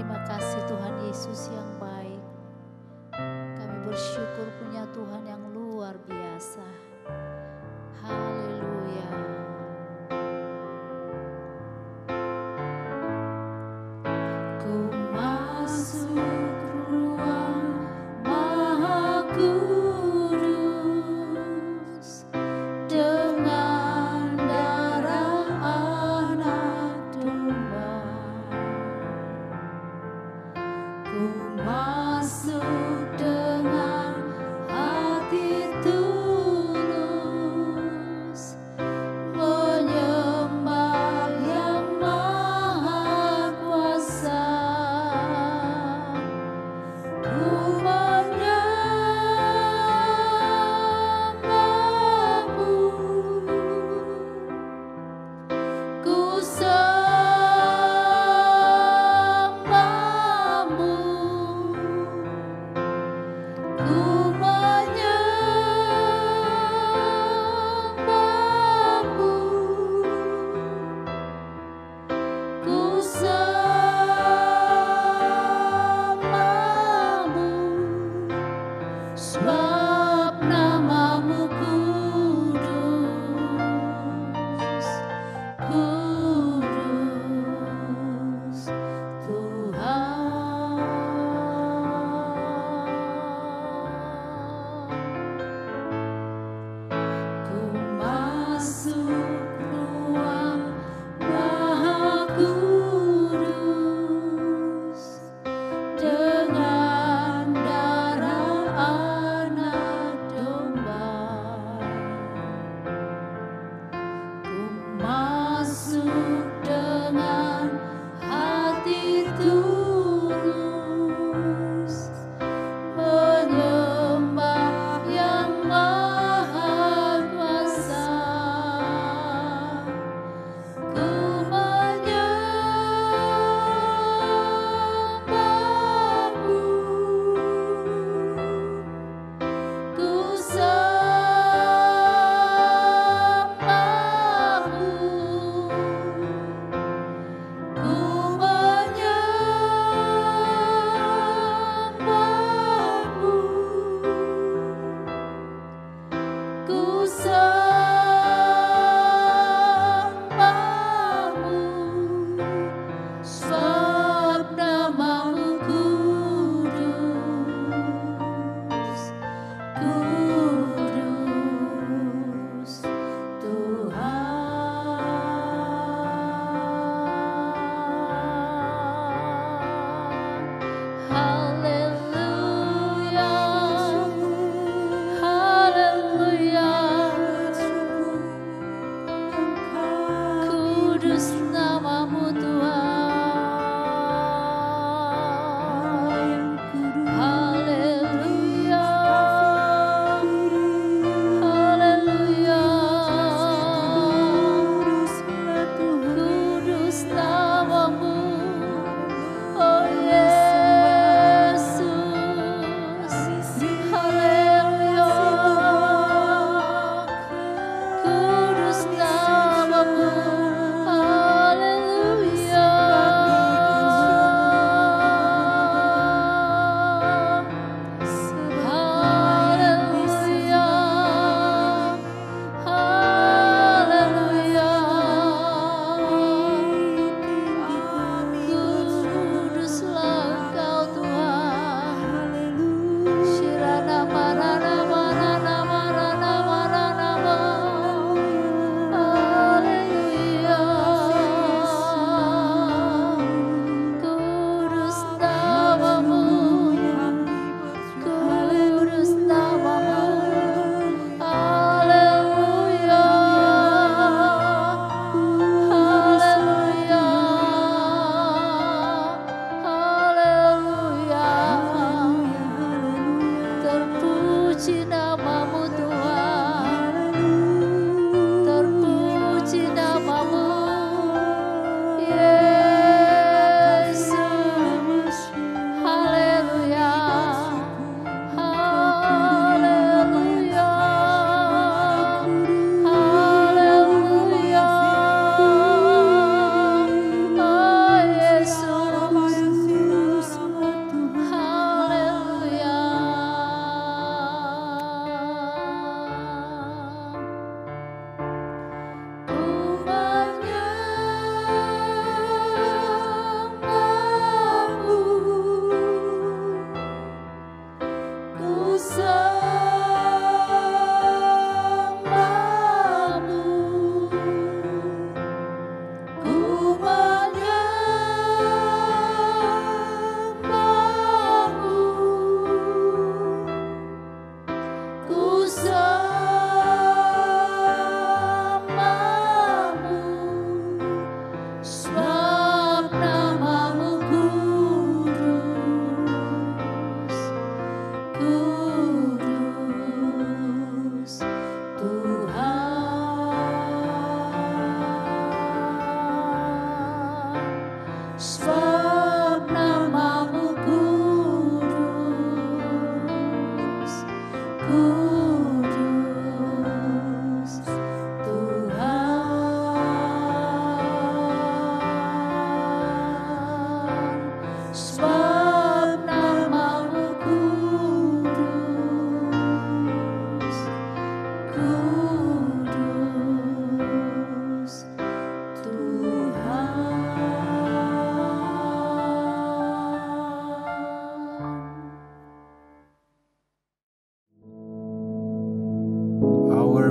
Terima kasih Tuhan Yesus yang baik. Kami bersyukur punya Tuhan yang luar biasa. Haleluya. Ku masuk ruang Maha Kudus dengan darah anak domba. Ku masuk dengan hati tulus, menyembah yang maha kuasa. Ku menyembahmu, ku sembahmu.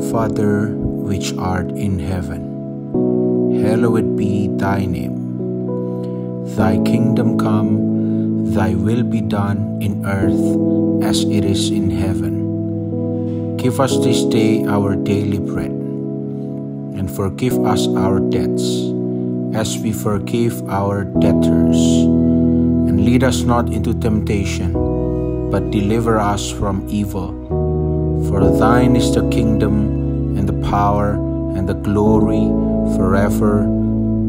Our Father, which art in heaven, hallowed be thy name. Thy kingdom come, thy will be done in earth as it is in heaven. Give us this day our daily bread, and forgive us our debts, as we forgive our debtors. And lead us not into temptation, but deliver us from evil. For thine is the kingdom, and the power, and the glory, forever.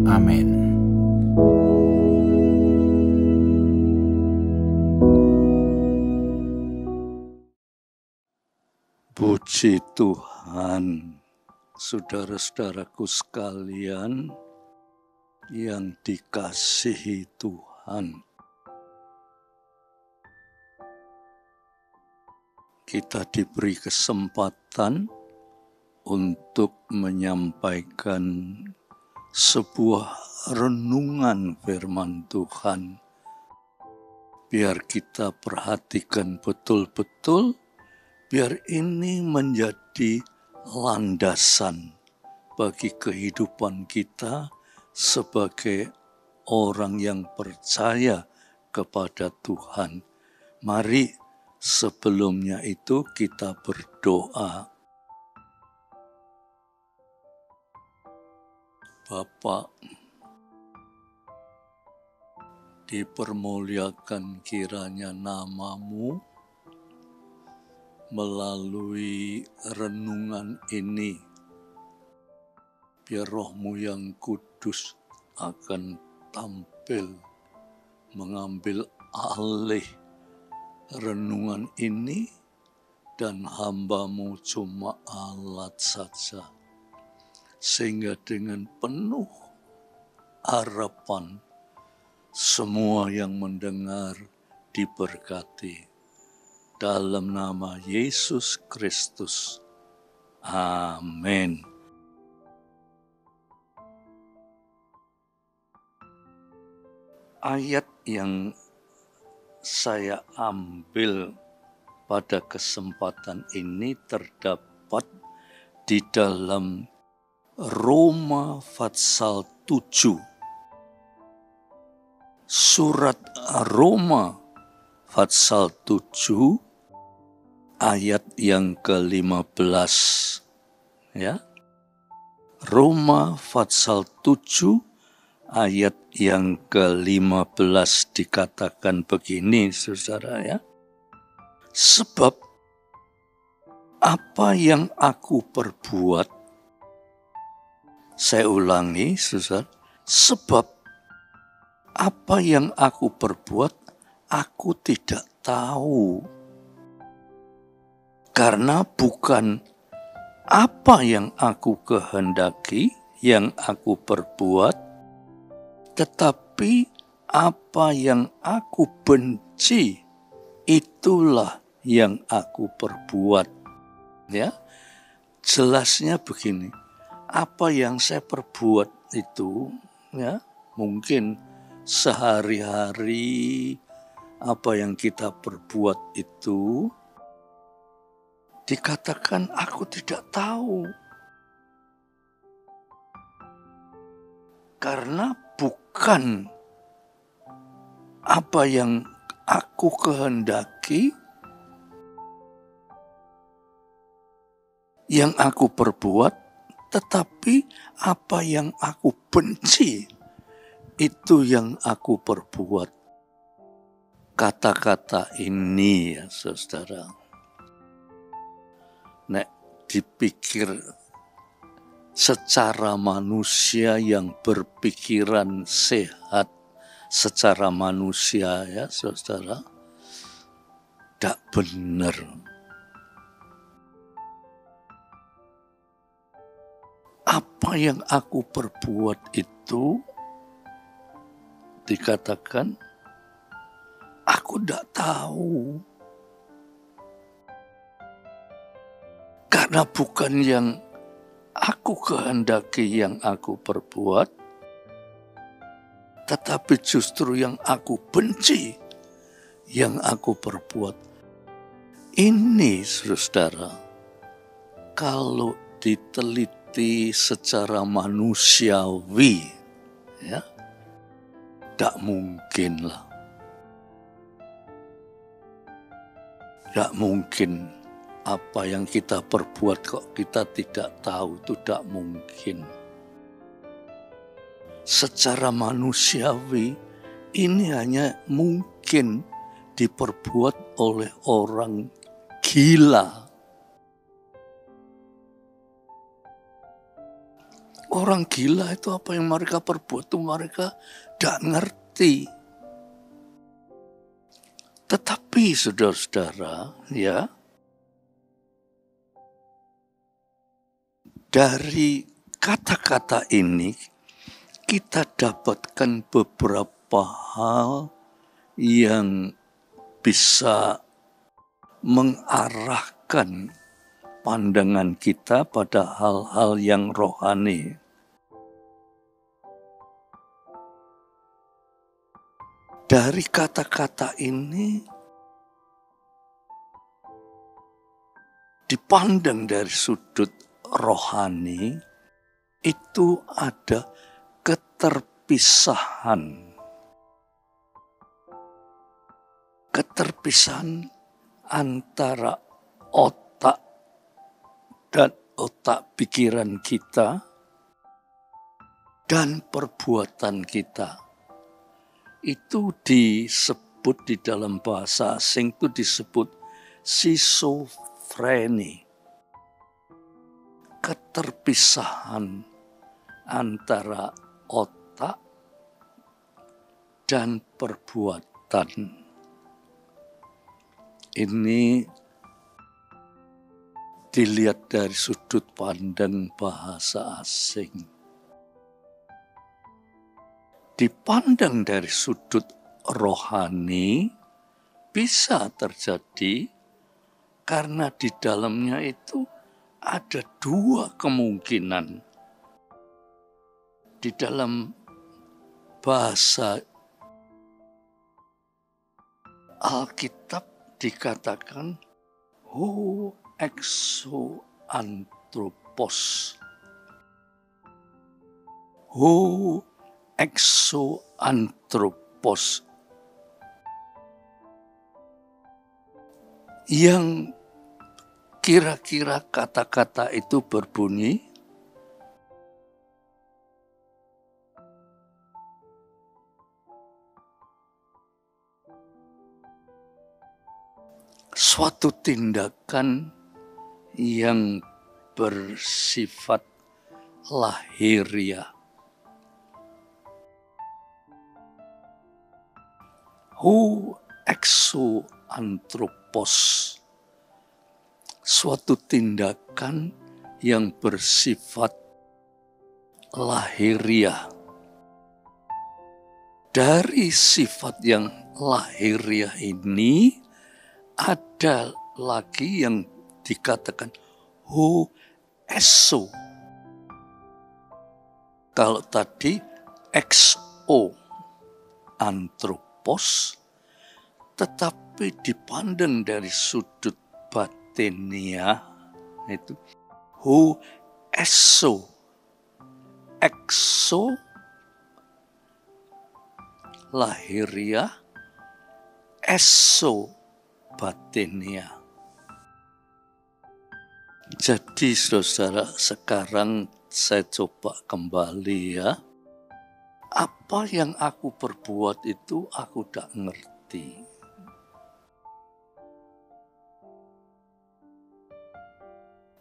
Amen. Puji Tuhan, saudara-saudaraku sekalian yang dikasihi Tuhan. Kita diberi kesempatan untuk menyampaikan sebuah renungan firman Tuhan. Biar kita perhatikan betul-betul, biar ini menjadi landasan bagi kehidupan kita sebagai orang yang percaya kepada Tuhan. Mari sebelumnya itu kita berdoa. Bapa, dipermuliakan kiranya nama-Mu melalui renungan ini. Biar Roh-Mu yang kudus akan tampil, mengambil alih renungan ini, dan hamba-Mu cuma alat saja. Sehingga dengan penuh harapan, semua yang mendengar diberkati. Dalam nama Yesus Kristus. Amin. Ayat yang saya ambil pada kesempatan ini terdapat di dalam Roma pasal 7. Surat Roma pasal 7 ayat yang ke-15. Ya. Roma pasal 7 ayat yang ke-15 dikatakan begini, saudara ya. Sebab apa yang aku perbuat, saya ulangi, saudara. Sebab apa yang aku perbuat, aku tidak tahu. Karena bukan apa yang aku kehendaki, yang aku perbuat, tetapi apa yang aku benci, itulah yang aku perbuat. Ya, jelasnya begini. Apa yang saya perbuat itu, ya, mungkin sehari-hari apa yang kita perbuat itu dikatakan aku tidak tahu. Karena bukan apa yang aku kehendaki, yang aku perbuat, tetapi apa yang aku benci, itu yang aku perbuat. Kata-kata ini ya saudara, nek dipikir secara manusia yang berpikiran sehat, secara manusia ya saudara, tidak benar. Apa yang aku perbuat itu dikatakan aku tidak tahu. Karena bukan yang aku kehendaki yang aku perbuat, tetapi justru yang aku benci yang aku perbuat. Ini saudara, kalau diteliti secara manusiawi, ya, tidak mungkin lah. Tidak mungkin apa yang kita perbuat kok kita tidak tahu, itu tidak mungkin. Secara manusiawi ini hanya mungkin diperbuat oleh orang gila. Orang gila itu apa yang mereka perbuat itu mereka tidak ngerti. Tetapi saudara-saudara, ya, dari kata-kata ini kita dapatkan beberapa hal yang bisa mengarahkan pandangan kita pada hal-hal yang rohani. Dari kata-kata ini dipandang dari sudut rohani, itu ada keterpisahan. Keterpisahan antara otak dan otak pikiran kita dan perbuatan kita. Itu disebut di dalam bahasa asing itu disebut schizofreni. Keterpisahan antara otak dan perbuatan. Ini dilihat dari sudut pandang bahasa asing. Dipandang dari sudut rohani bisa terjadi karena di dalamnya itu ada dua kemungkinan. Di dalam bahasa Alkitab dikatakan ho exo anthropos. Ho exo anthropos. Yang kira-kira kata-kata itu berbunyi suatu tindakan yang bersifat lahiriah. Ho exo anthropos. Suatu tindakan yang bersifat lahiriah. Dari sifat yang lahiriah ini ada lagi yang dikatakan ho eso. Kalau tadi exo anthropos, tetapi dipandang dari sudut batinia itu ho eso. Exo lahiriah, eso batinia. Jadi saudara, sekarang saya coba kembali ya. Apa yang aku perbuat itu aku tak ngerti.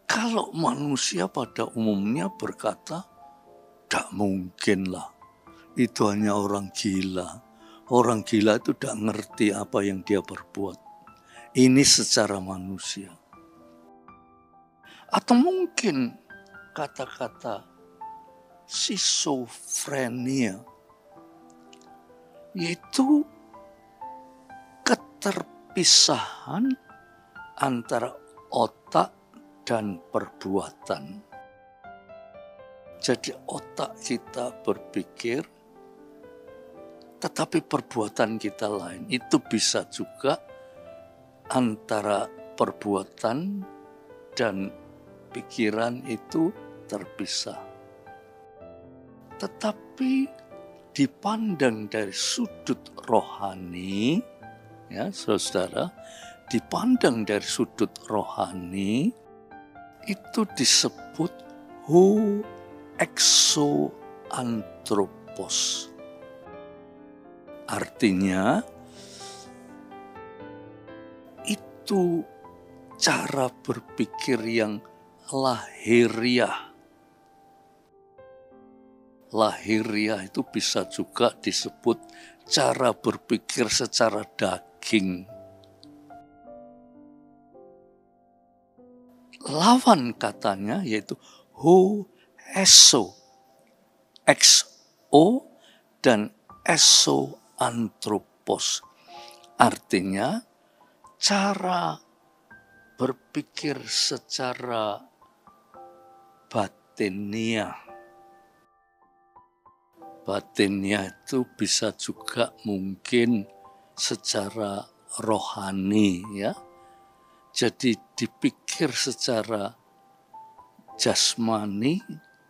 Kalau manusia pada umumnya berkata, tak mungkin lah. Itu hanya orang gila. Orang gila itu tak ngerti apa yang dia perbuat. Ini secara manusia. Atau mungkin kata-kata schizofrenia, yaitu keterpisahan antara otak dan perbuatan. Jadi otak kita berpikir, tetapi perbuatan kita lain. Itu bisa juga antara perbuatan dan pikiran itu terpisah. Tetapi dipandang dari sudut rohani, ya saudara, dipandang dari sudut rohani, itu disebut ho exo anthropos. Artinya, itu cara berpikir yang lahiriah. Lahiriah itu bisa juga disebut cara berpikir secara daging. Lawan katanya yaitu ho eso, exo dan eso anthropos. Artinya cara berpikir secara batiniah. Batinnya itu bisa juga mungkin secara rohani, ya. Jadi dipikir secara jasmani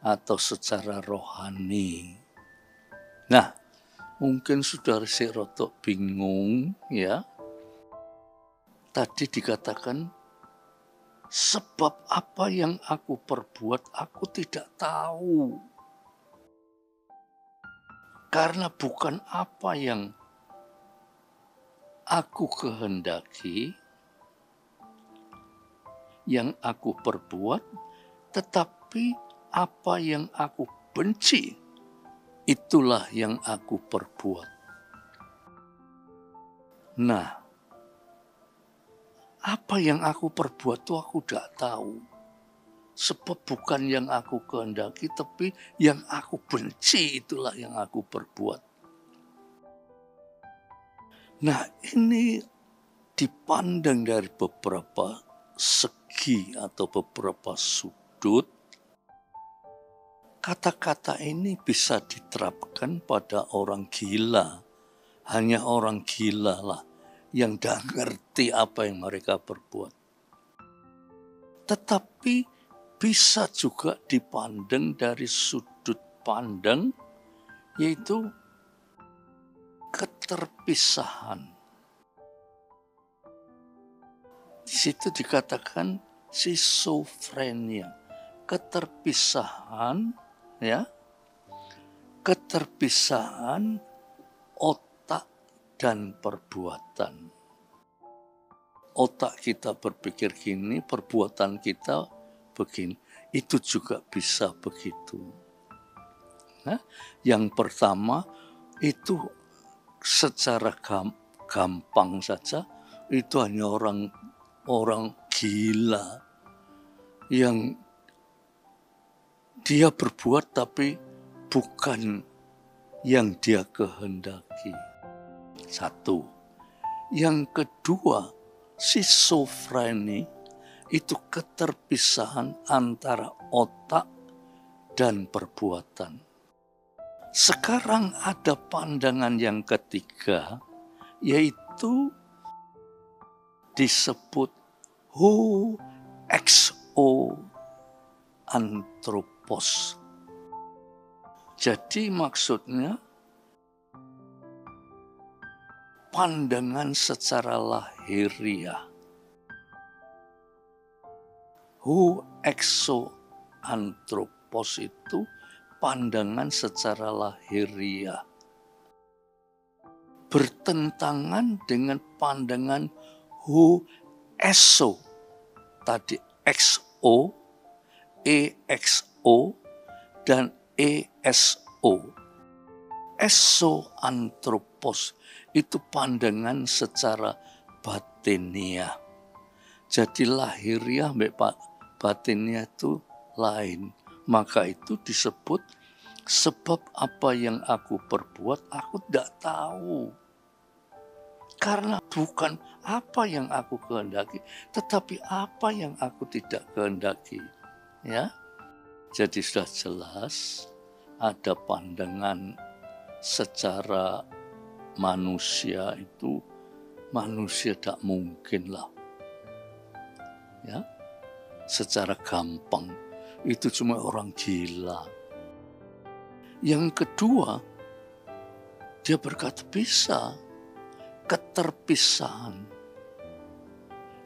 atau secara rohani. Nah, mungkin saudara si rotok bingung, ya. Tadi dikatakan, sebab apa yang aku perbuat aku tidak tahu. Karena bukan apa yang aku kehendaki, yang aku perbuat, tetapi apa yang aku benci, itulah yang aku perbuat. Nah, apa yang aku perbuat itu aku tidak tahu. Sebab bukan yang aku kehendaki, tapi yang aku benci itulah yang aku perbuat. Nah, ini dipandang dari beberapa segi atau beberapa sudut. Kata-kata ini bisa diterapkan pada orang gila. Hanya orang gila lah yang tidak ngerti apa yang mereka perbuat. Tetapi bisa juga dipandang dari sudut pandang, yaitu keterpisahan. Di situ dikatakan schizophrenia, keterpisahan, ya, keterpisahan otak dan perbuatan. Otak kita berpikir gini, perbuatan kita begini, itu juga bisa begitu. Nah, yang pertama itu secara gampang saja, itu hanya orang gila yang dia berbuat tapi bukan yang dia kehendaki. Satu. Yang kedua, schizophrenia itu keterpisahan antara otak dan perbuatan. Sekarang ada pandangan yang ketiga, yaitu disebut ho exo anthropos. Jadi maksudnya pandangan secara lahiriah. Ho exo anthropos itu pandangan secara lahiriah. Bertentangan dengan pandangan ho eso. Tadi exo, exo, dan eso. Eso anthropos itu pandangan secara batiniah. Jadi lahiriah batinnya itu lain. Maka itu disebut sebab apa yang aku perbuat aku tidak tahu. Karena bukan apa yang aku kehendaki, tetapi apa yang aku tidak kehendaki. Ya, jadi sudah jelas ada pandangan secara manusia itu, manusia tak mungkin lah. Ya, secara gampang. Itu cuma orang gila. Yang kedua, dia berkata bisa. Keterpisahan,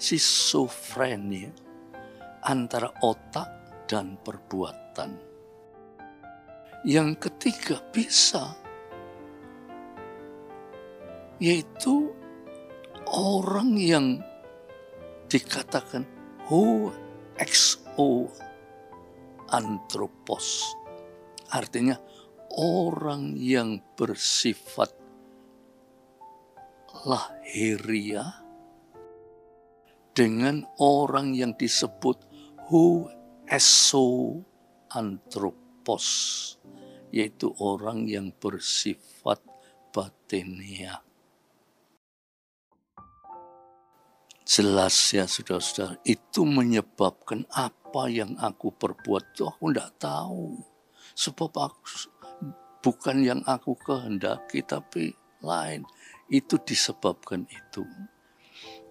schizofrenia antara otak dan perbuatan. Yang ketiga bisa, yaitu orang yang dikatakan hoexo anthropos, artinya orang yang bersifat lahiriah dengan orang yang disebut hoeso anthropos, yaitu orang yang bersifat batiniah. Jelas ya saudara-saudara, itu menyebabkan apa yang aku perbuat itu aku tidak tahu. Sebab aku bukan yang aku kehendaki, tapi lain. Itu disebabkan itu.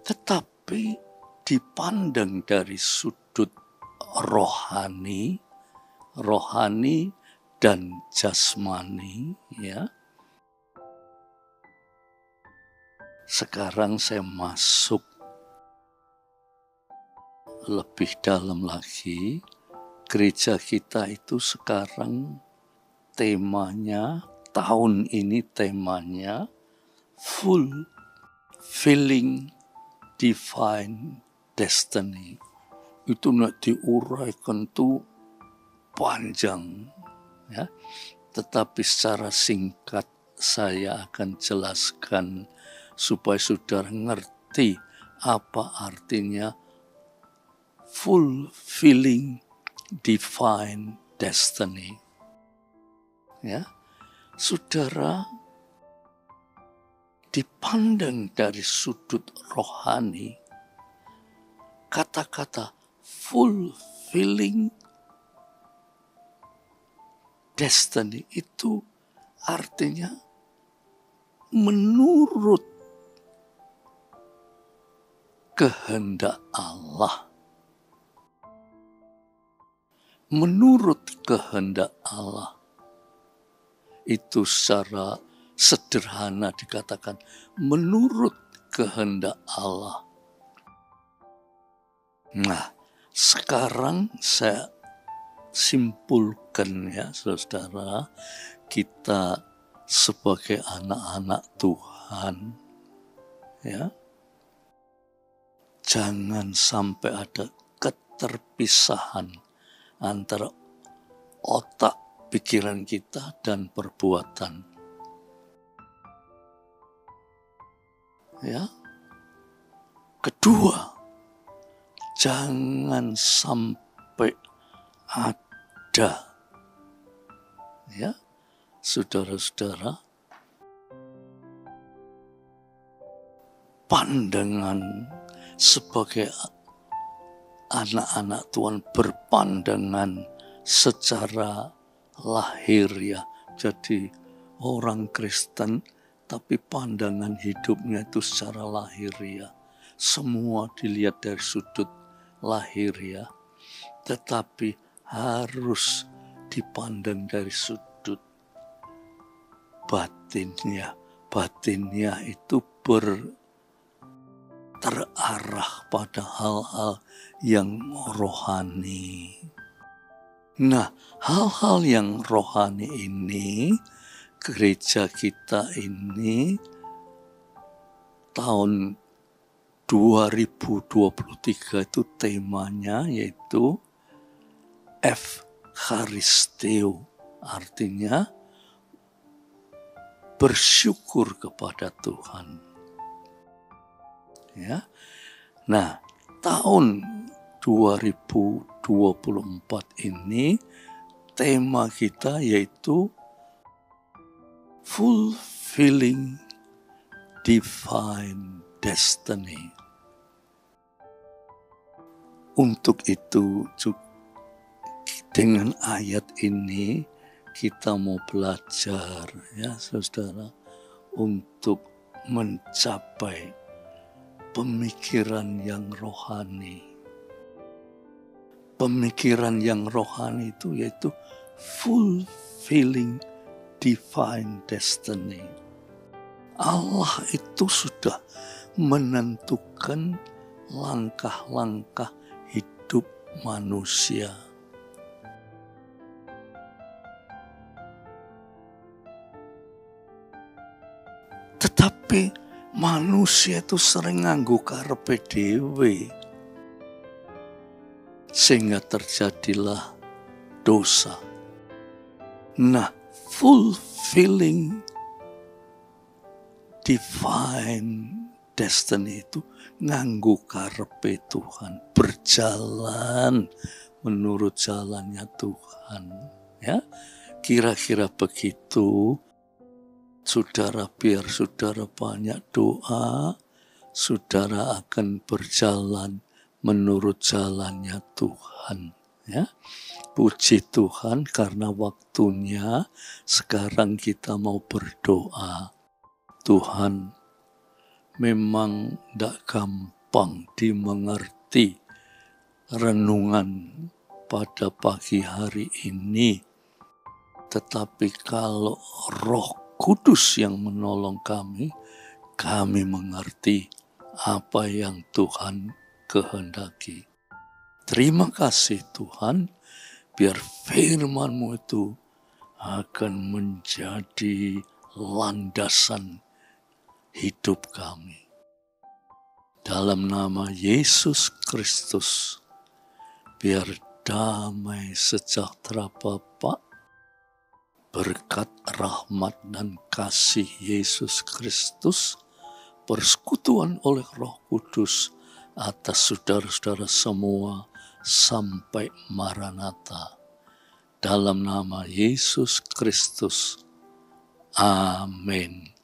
Tetapi dipandang dari sudut rohani dan jasmani, ya. Sekarang saya masuk lebih dalam lagi. Gereja kita itu sekarang temanya, tahun ini temanya Fulfilling Divine Destiny. Itu nak diuraikan tuh panjang, ya. Tetapi secara singkat saya akan jelaskan supaya saudara ngerti apa artinya fulfilling divine destiny. Ya, saudara, dipandang dari sudut rohani, kata-kata fulfilling destiny itu artinya menurut kehendak Allah. Menurut kehendak Allah. Itu secara sederhana dikatakan menurut kehendak Allah. Nah, sekarang saya simpulkan ya saudara, kita sebagai anak-anak Tuhan, ya, jangan sampai ada keterpisahan antara otak, pikiran kita dan perbuatan. Ya. Kedua, jangan sampai ada, ya, saudara-saudara, pandangan sebagai anak-anak Tuhan berpandangan secara lahiriah. Jadi orang Kristen tapi pandangan hidupnya itu secara lahiriah. Semua dilihat dari sudut lahiriah, tetapi harus dipandang dari sudut batinnya. Batinnya itu terarah pada hal-hal yang rohani. Nah, hal-hal yang rohani ini, gereja kita ini tahun 2023 itu temanya yaitu Eucharisteo, artinya bersyukur kepada Tuhan. Ya. Nah, tahun 2024 ini tema kita yaitu Fulfilling Divine Destiny. Untuk itu dengan ayat ini kita mau belajar ya saudara untuk mencapai pemikiran yang rohani. pemikiran yang rohani itu, yaitu fulfilling divine destiny. Allah itu sudah menentukan langkah-langkah hidup manusia. Tetapi manusia itu sering nganggo karepe dhewe, sehingga terjadilah dosa. Nah, fulfilling divine destiny itu nganggo karepe Tuhan, berjalan menurut jalannya Tuhan. Ya, kira-kira begitu. Saudara, biar saudara banyak doa, saudara akan berjalan menurut jalannya Tuhan. Ya, puji Tuhan karena waktunya sekarang kita mau berdoa. Tuhan, memang tidak gampang dimengerti renungan pada pagi hari ini. Tetapi kalau Roh Kudus yang menolong kami mengerti apa yang Tuhan kehendaki. Terima kasih Tuhan, biar firman-Mu itu akan menjadi landasan hidup kami. Dalam nama Yesus Kristus, biar damai sejahtera Bapa, berkat rahmat dan kasih Yesus Kristus, persekutuan oleh Roh Kudus atas saudara-saudara semua sampai Maranatha. Dalam nama Yesus Kristus. Amin.